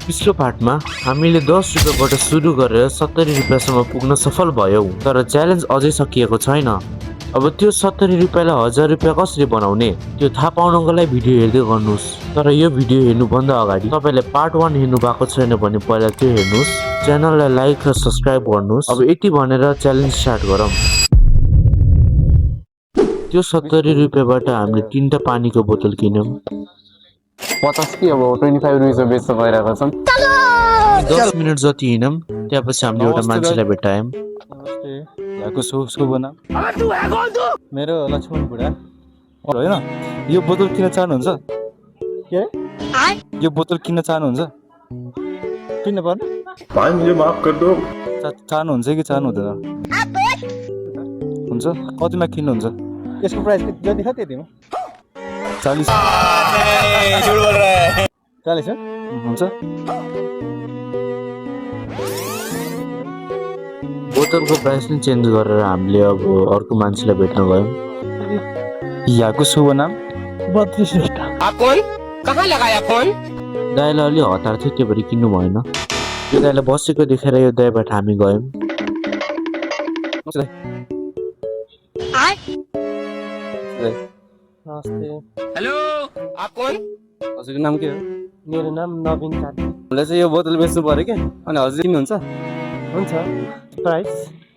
पिछलो पार्टमा हामीले 10 रुपियाँबाट सुरु गरेर 70 रुपियाँसम्म पुग्न सफल भयौँ, तर च्यालेन्ज अझै सकिएको छैन। अब त्यो 70 रुपियाँलाई 1000 रुपियाँ कसरी बनाउने त्यो थाहा पाउनको लागि भिडियो हेर्दै गर्नुहोस्। तर यो भिडियो हेर्नुभन्दा अगाडि तपाईँले पार्ट 1 हेर्नु भएको छैन भने पहिला त्यो हेर्नुहोस्, च्यानललाई लाइक र सब्स्क्राइब गर्नुहोस्। अब यति भनेर च्यालेन्ज स्टार्ट गरौँ। त्यो 70 रुपियाँबाट हामीले 3टा पानीको बोतल किन्यौँ। 50 कि अब 25 रुपियाँ बेच्न गइरहेको छन्। 10 मिनट जति हिँड्यौँ, त्यसपछि हामीले एउटा मान्छेलाई भेटायौँ। यहाँको शुभ नाम मेरो लक्ष्मण बुढा होइन। यो बोतल किन चाहनुहुन्छ? के यो बोतल किन चाहनुहुन्छ? किन पर्ने भाई मुझे माफ कर दो। चाहनुहुन्छ कि चाहनु हुँदैन? हुन्छ, कतिमा किन्नुहुन्छ? यसको प्राइस जति छ त्यतिमा 40 40 हुन्छ। बोतलको प्राइस नै चेन्ज गरेर हामीले अब अर्को मान्छेलाई भेट्न गयौँ। यहाँको शुभ नाम बद्री श्रेष्ठ। आप कौन? कहाँ लगाया फोन? दाइलाई अलि हतार थियो, त्यो भएर किन्नु भएन। यो दाइलाई बसेको देखेर यो दाइबाट हामी गयौँ। हेलो, आप कौन? हजुरको नाम के हो? मेरो नाम नवीन कार्की। मलाई चाहिँ यो बोतल बेच्नु पर्यो कि, अनि हजुर किन्नुहुन्छ? हुन्छ, प्राइस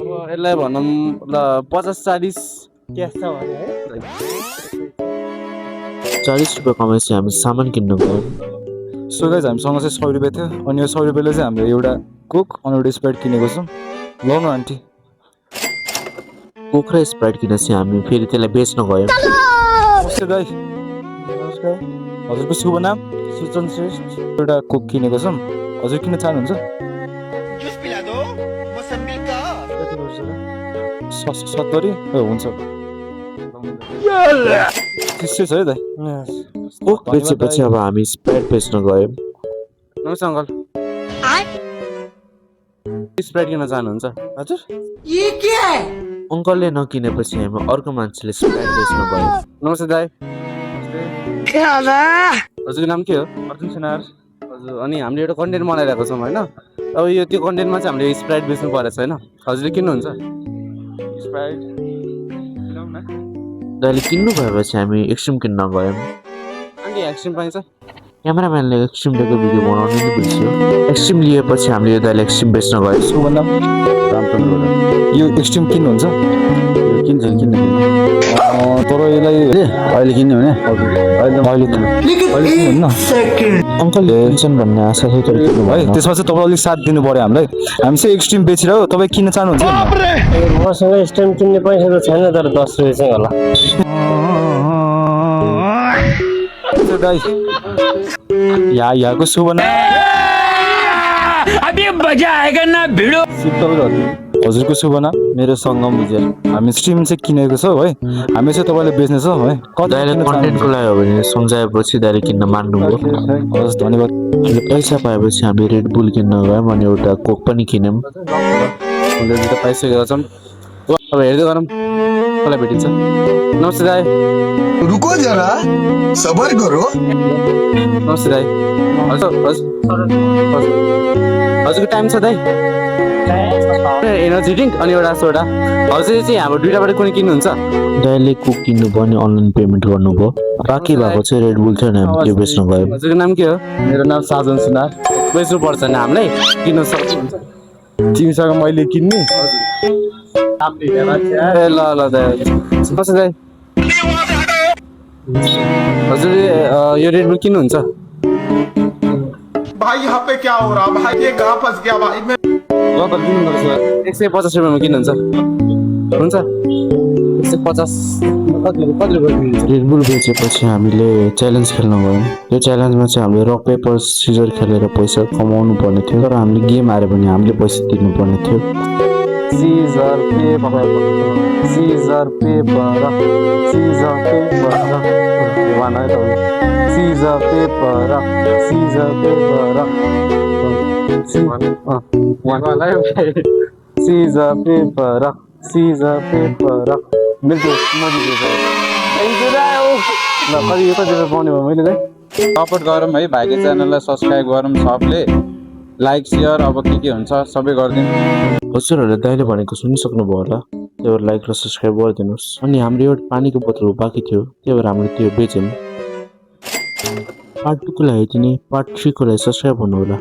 अब यसलाई भनौँ ल 50-40 क्यास छ भने है। 40 रुपियाँ कमाएपछि हामी सामान किन्न गयौँ। सो गाइज हामीसँग चाहिँ 100 रुपियाँ थियो, अनि यो 100 रुपियाँले चाहिँ हामीले एउटा कोक अनि एउटा स्प्राइट किनेको छौँ। ल न आन्टी। कोक र स्प्राइट किनेपछि हामी फेरि त्यसलाई बेच्न गयौँ। नमस्ते दाइ। नमस्कार, हजुरको शुभ नाम? सुजन श्रेष्ठ। एउटा कोक किनेको छौँ, हजुर किन चाहनुहुन्छ? जूस पिला दो मौसमी का। कति वर्ष र? 70 हुन्छ। 30 छ है दाइ। कोक बेचेपछि अब हामी स्प्राइट बेच्न गयौँ। नमस्ते अङ्कल, स्प्राइट किन्न चाहनुहुन्छ? हजुर अङ्कलले नकिनेपछि हामी अर्को मान्छेले स्प्राइट बेच्न गयौँ। नमस्ते दाइ। हजुरको नाम के हो? अर्जुन सेनार। हजुर, अनि हामीले एउटा कन्टेन्ट बनाइरहेको छौँ होइन। अब यो त्यो कन्टेन्टमा चाहिँ हामीले स्प्राइट बेच्नु परेछ होइन। हजुरले किन्नुहुन्छ? स्प्राइट दाइले किन्नु भएपछि हामी एक्सट्रिम किन्न गयौँ। अनि एक्सट्रिम पाइन्छ? क्यामेराम्यानले एक्सट्रिम लिएको भिडियो बनाउनु नै बिर्स्यो। एक्सट्रिम लिएपछि हामीले यो दाइले एक्सट्रिम बेच्न गयौँ। शुभ नाम? रामचन्द्र बुढा। यो एक्सट्रिम किन्नुहुन्छ? किन्छ किन्न तर यसलाई अहिले किन्यो भने अहिले किन्नुहुन्न अङ्कलले किन्छन् भन्ने आशा थियो, तर किन्नु है। भएन। त्यसमा चाहिँ तपाईँले अलिक साथ दिनु पऱ्यो हामीलाई। हामी चाहिँ एक्सट्रिम बेचिरहेको, तपाईँ किन्न चाहनुहुन्छ? मसँग स्ट्याम्प किन्ने पैसा त छैन, तर 10 रुपियाँ चाहिँ होला। दाइ यहाँको शुभ नाम? अभी मजा आएगा ना भिडो। हजुरको शुभ नाम? मेरो सङ्गम विजय। हामी स्ट्रिम चाहिँ किनेको छौँ है, हामी चाहिँ तपाईँले बेच्नेछौँ है। दाइले कन्टेन्टको लागि हो भने सम्झाएपछि दाइले किन्न मान्नुभयो। हस्, धन्यवाद। हामीले पैसा पाएपछि हामी रेड बुल किन्न गयौँ अनि एउटा कोक पनि किन्यौँ। हामीले त पाइसकेका छौँ। अब हेर्दै गरौँ कसलाई भेटिन्छ। नमस्ते दाइ। रुको जरा सबर करो। नमस्ते दाइ। हजुर हजुरको टाइम छ दाइ? एनर्जी ड्रिङ्क अनि एउटा सोडा। हजुर चाहिँ हाम्रो दुइटाबाट कुनै किन्नुहुन्छ? दाइले कोक किन्नु भयो अनि अनलाइन पेमेन्ट गर्नुभयो। बाँकी भएको चाहिँ रेड बुल थियो नि, हामी त्यो बेच्न गयौँ। हजुरको नाम के हो? मेरो नाम साजन सुनार। बेच्नु पर्छ नि हामीलाई, किन्न सक्नुहुन्छ? तिमीसँग मैले किन्ने ए ल ल दाइ। नमस्ते दाइ। हजुर यो रेड बुल किन्नुहुन्छ? भाई यहाँ पे क्या हो रहा भाई, ये कहाँ फंस गया भाई मैं। ल त किन्नुपर्छ। 150 रुपियाँमा किन्नुहुन्छ? हुन्छ, 150। रेड बुल बेचेपछि हामीले च्यालेन्ज खेल्न गयौँ। त्यो च्यालेन्जमा चाहिँ हामीले रक पेपर सिजर खेलेर पैसा कमाउनु पर्ने थियो, तर हामीले गेम हार्यो भने हामीले पैसा तिर्नु पर्ने थियो। Scissor paper scissor paper scissor paper one है त scissor paper scissor paper scissor paper scissor paper मिल्छ म दिन्छु ल कति पाउने भयो मैले चाहिँ सपोर्ट गरौँ है भाइको च्यानललाई सब्सक्राइब गरौँ सबले लाइक सेयर अब के हुन्छ सबै गरिदिउँ हजुरहरूले दाइले भनेको सुनिसक्नुभयो होला त्यही भएर लाइक र सब्सक्राइब गरिदिनुहोस् अनि हाम्रो एउटा पानीको बोतल बाँकी थियो त्यही भएर हामीले त्यो बेच्यौँ पार्ट 2 को लागि यति नै पार्ट 3 को लागि सब्सक्राइब गर्नुहोला